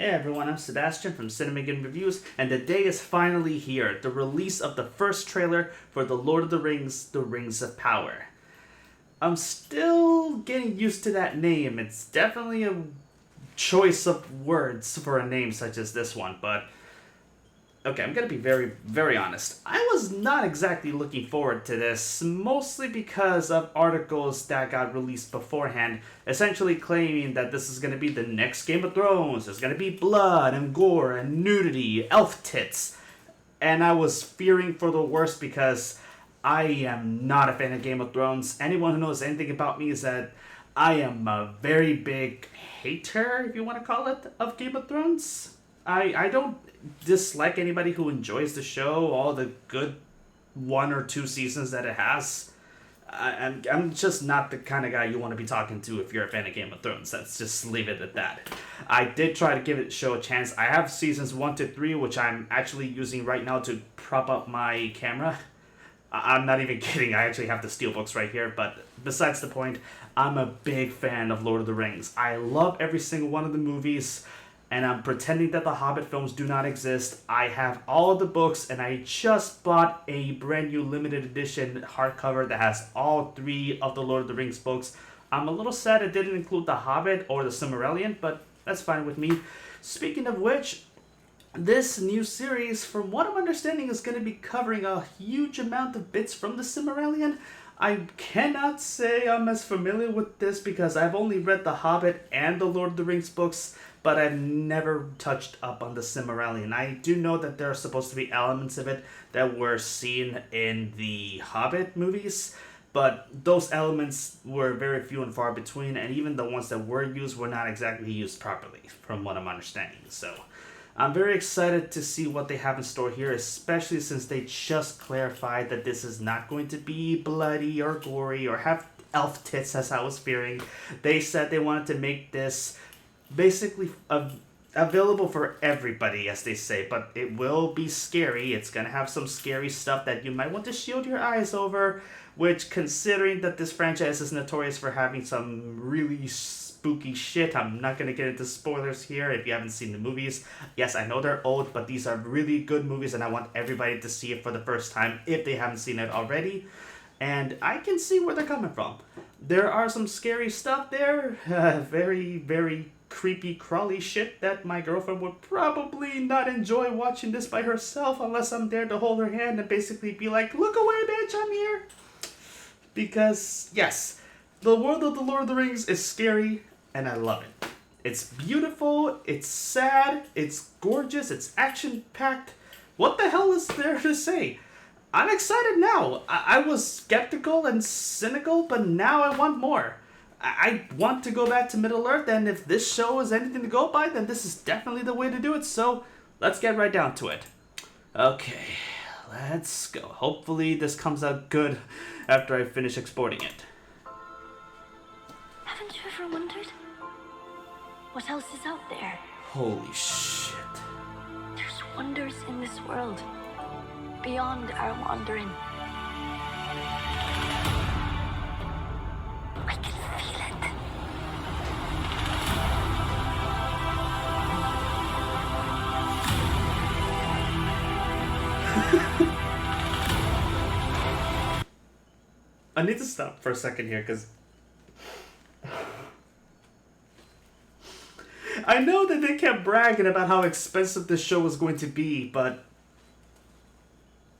Hey everyone, I'm Sebastian from Cinemageddon Reviews, and the day is finally here, the release of the first trailer for The Lord of the Rings, The Rings of Power. I'm still getting used to that name. It's definitely a choice of words for a name such as this one, but okay, I'm gonna be very honest. I was not exactly looking forward to this, mostly because of articles that got released beforehand, essentially claiming that this is gonna be the next Game of Thrones. There's gonna be blood and gore and nudity, elf tits. And I was fearing for the worst because I am not a fan of Game of Thrones. Anyone who knows anything about me is that I am a very big hater, if you want to call it, of Game of Thrones. I don't dislike anybody who enjoys the show, all the good 1 or 2 seasons that it has. I'm just not the kind of guy you want to be talking to if you're a fan of Game of Thrones. Let's just leave it at that. I did try to give it show a chance. I have seasons 1 to 3, which I'm actually using right now to prop up my camera. I'm not even kidding. I actually have the steelbooks right here. But besides the point, I'm a big fan of Lord of the Rings. I love every single one of the movies. And I'm pretending that the Hobbit films do not exist. I have all of the books, and I just bought a brand new limited edition hardcover that has all 3 of the Lord of the Rings books. I'm a little sad it didn't include the Hobbit or the Silmarillion, but that's fine with me. Speaking of which, this new series, from what I'm understanding, is going to be covering a huge amount of bits from the Silmarillion. I cannot say I'm as familiar with this because I've only read the Hobbit and the Lord of the Rings books, but I've never touched up on the Silmarillion. I do know that there are supposed to be elements of it that were seen in the Hobbit movies, but those elements were very few and far between, and even the ones that were used were not exactly used properly, from what I'm understanding. So I'm very excited to see what they have in store here, especially since they just clarified that this is not going to be bloody or gory or have elf tits, as I was fearing. They said they wanted to make this basically available for everybody, as they say, but it will be scary. It's going to have some scary stuff that you might want to shield your eyes over, which, considering that this franchise is notorious for having some really spooky shit, I'm not going to get into spoilers here if you haven't seen the movies. Yes, I know they're old, but these are really good movies, and I want everybody to see it for the first time if they haven't seen it already. And I can see where they're coming from. There are some scary stuff there, very creepy, crawly shit that my girlfriend would probably not enjoy watching this by herself unless I'm there to hold her hand and basically be like, look away, bitch, I'm here. Because, yes, the world of the Lord of the Rings is scary, and I love it. It's beautiful, it's sad, it's gorgeous, it's action-packed. What the hell is there to say? I'm excited now. I was skeptical and cynical, but now I want more. I want to go back to Middle-earth, and if this show is anything to go by, then this is definitely the way to do it, so let's get right down to it. Okay, let's go. Hopefully this comes out good after I finish exporting it. Haven't you ever wondered what else is out there? Holy shit. There's wonders in this world beyond our wandering. I can feel it. I need to stop for a second here because I know that they kept bragging about how expensive this show was going to be, but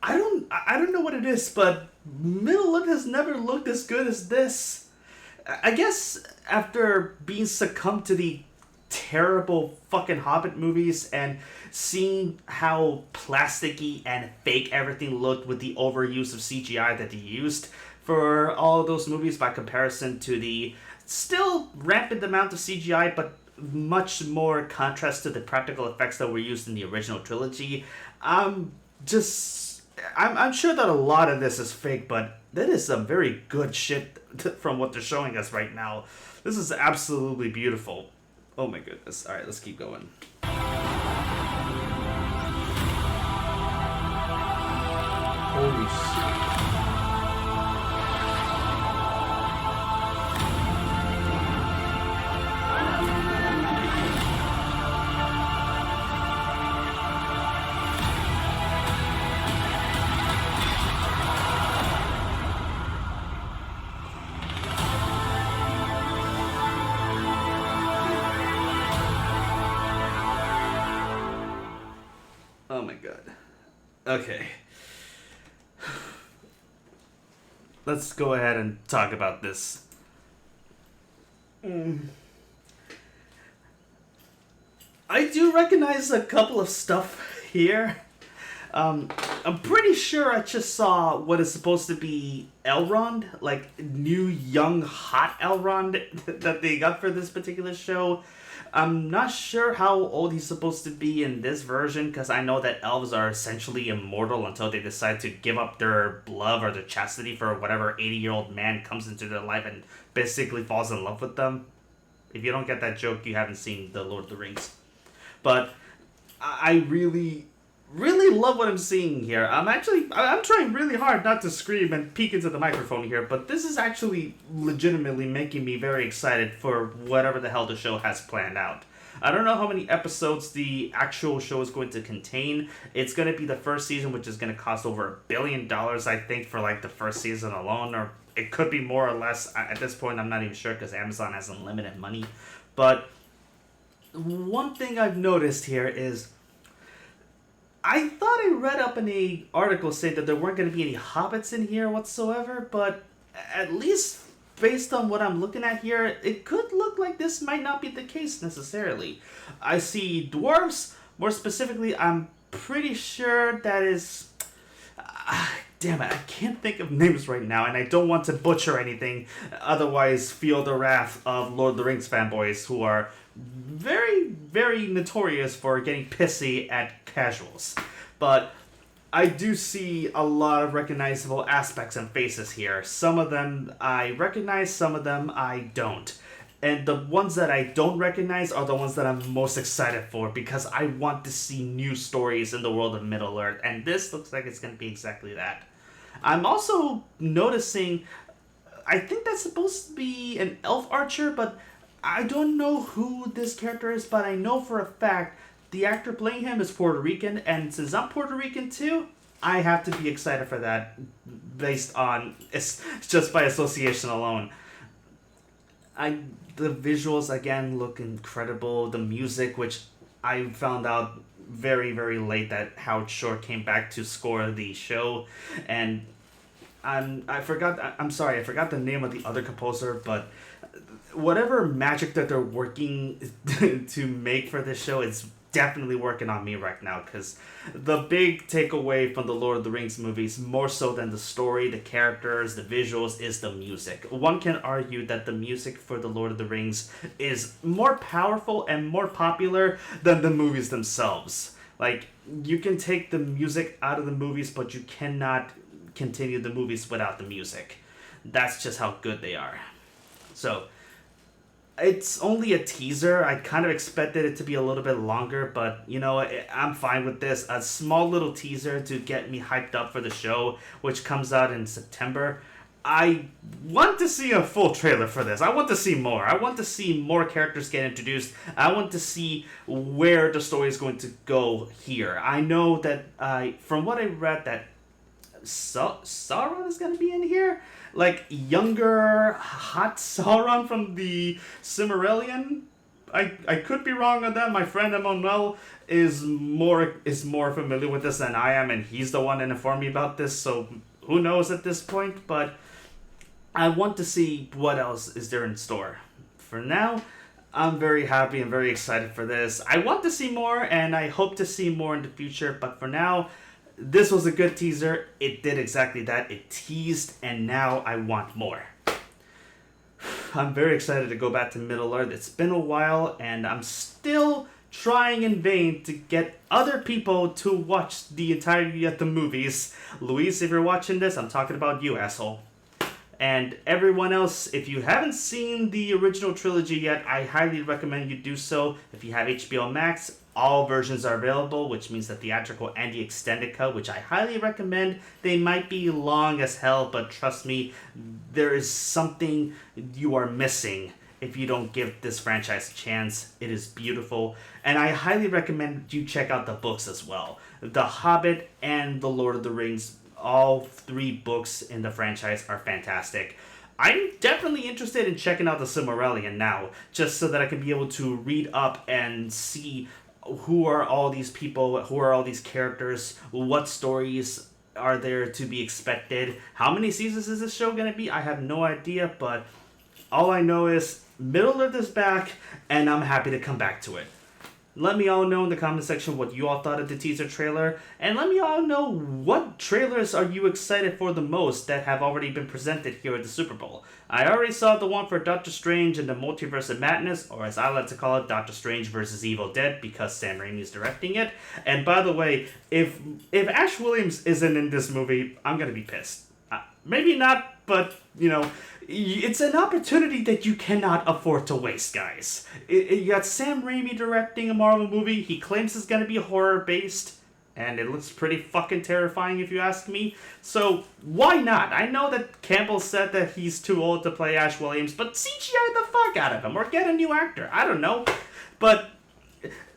I don't know what it is, but Middle-earth has never looked as good as this. I guess after being succumbed to the terrible fucking Hobbit movies and seeing how plasticky and fake everything looked with the overuse of CGI that they used for all of those movies by comparison to the still rampant amount of CGI but much more contrast to the practical effects that were used in the original trilogy. I'm sure that a lot of this is fake, but that is some very good shit from what they're showing us right now. This is absolutely beautiful. Oh my goodness. Alright, let's keep going. Holy shit. Okay. Let's go ahead and talk about this. I do recognize a couple of stuff here. I'm pretty sure I just saw what is supposed to be Elrond, like new, young, hot Elrond that they got for this particular show. I'm not sure how old he's supposed to be in this version, because I know that elves are essentially immortal until they decide to give up their love or their chastity for whatever 80-year-old man comes into their life and basically falls in love with them. If you don't get that joke, you haven't seen The Lord of the Rings. But I really love what I'm seeing here. I'm trying really hard not to scream and peek into the microphone here, but this is actually legitimately making me very excited for whatever the hell the show has planned out. I don't know how many episodes the actual show is going to contain. It's going to be the first season, which is going to cost over $1 billion, I think, for like the first season alone, or it could be more or less. At this point, I'm not even sure, because Amazon has unlimited money. But one thing I've noticed here is, I thought I read up in an article saying that there weren't going to be any hobbits in here whatsoever, but at least based on what I'm looking at here, it could look like this might not be the case necessarily. I see dwarves. More specifically, I'm pretty sure that is... damn it, I can't think of names right now, and I don't want to butcher anything, otherwise feel the wrath of Lord of the Rings fanboys who are very, very notorious for getting pissy at casuals. But I do see a lot of recognizable aspects and faces here. Some of them I recognize, some of them I don't. And the ones that I don't recognize are the ones that I'm most excited for, because I want to see new stories in the world of Middle-earth, and this looks like it's going to be exactly that. I'm also noticing, I think that's supposed to be an elf archer, but I don't know who this character is, but I know for a fact the actor playing him is Puerto Rican, and since I'm Puerto Rican too, I have to be excited for that based on, it's just by association alone. The visuals, again, look incredible. The music, which I found out very, very late that Howard Shore came back to score the show, and I forgot the name of the other composer, but whatever magic that they're working to make for this show, it's definitely working on me right now, because the big takeaway from the Lord of the Rings movies, more so than the story, the characters, the visuals, is the music. One can argue that the music for the Lord of the Rings is more powerful and more popular than the movies themselves. Like, you can take the music out of the movies, but you cannot continue the movies without the music. That's just how good they are. So, it's only a teaser. I kind of expected it to be a little bit longer, but, you know, I'm fine with this. A small little teaser to get me hyped up for the show, which comes out in September. I want to see a full trailer for this. I want to see more. I want to see more characters get introduced. I want to see where the story is going to go here. I know that, from what I read, that Sauron is going to be in here. Like, younger, hot Sauron from the Silmarillion. I could be wrong on that. My friend Emmanuel is more familiar with this than I am, and he's the one that informed me about this, so who knows at this point, but I want to see what else is there in store. For now, I'm very happy and very excited for this. I want to see more, and I hope to see more in the future, but for now, this was a good teaser. It did exactly that. It teased, and now I want more. I'm very excited to go back to Middle-earth. It's been a while, and I'm still trying in vain to get other people to watch the entirety of the movies. Luis, if you're watching this, I'm talking about you, asshole. And everyone else, if you haven't seen the original trilogy yet, I highly recommend you do so. If you have HBO Max, all versions are available, which means the theatrical and the extended cut, which I highly recommend. They might be long as hell, but trust me, there is something you are missing if you don't give this franchise a chance. It is beautiful, and I highly recommend you check out the books as well. The Hobbit and The Lord of the Rings, all 3 books in the franchise are fantastic. I'm definitely interested in checking out the Silmarillion now, just so that I can be able to read up and see who are all these people, who are all these characters, what stories are there to be expected, how many seasons is this show going to be? I have no idea, but all I know is middle of this back, and I'm happy to come back to it. Let me all know in the comment section what you all thought of the teaser trailer, and let me all know what trailers are you excited for the most that have already been presented here at the Super Bowl. I already saw the one for Doctor Strange and the Multiverse of Madness, or as I like to call it, Doctor Strange vs. Evil Dead, because Sam Raimi is directing it. And by the way, if Ash Williams isn't in this movie, I'm gonna be pissed. Maybe not, but, you know, it's an opportunity that you cannot afford to waste, guys. You got Sam Raimi directing a Marvel movie. He claims it's going to be horror-based, and it looks pretty fucking terrifying if you ask me. So, why not? I know that Campbell said that he's too old to play Ash Williams, but CGI the fuck out of him, or get a new actor. I don't know. But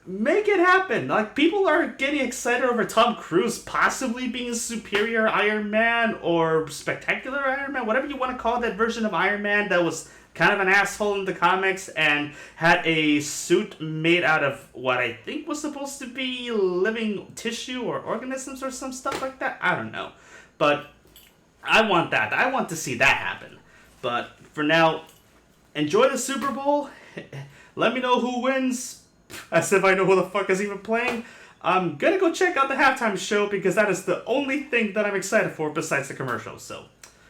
make it happen. Like, people are getting excited over Tom Cruise possibly being superior Iron Man or spectacular Iron Man, whatever you want to call that version of Iron Man that was kind of an asshole in the comics and had a suit made out of what I think was supposed to be living tissue or organisms or some stuff like that. I don't know. But I want that. I want to see that happen. But for now, enjoy the Super Bowl. Let me know who wins. As if I know who the fuck is even playing. I'm gonna go check out the halftime show because that is the only thing that I'm excited for besides the commercials. So,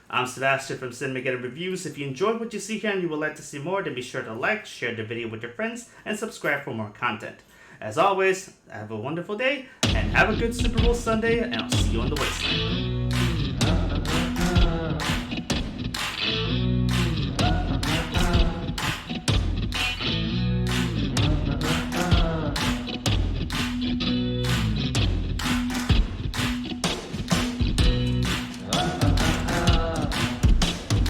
I'm Sebastian from Cinemageddon Reviews. If you enjoyed what you see here and you would like to see more, then be sure to like, share the video with your friends, and subscribe for more content. As always, have a wonderful day, and have a good Super Bowl Sunday, and I'll see you on the wasteland.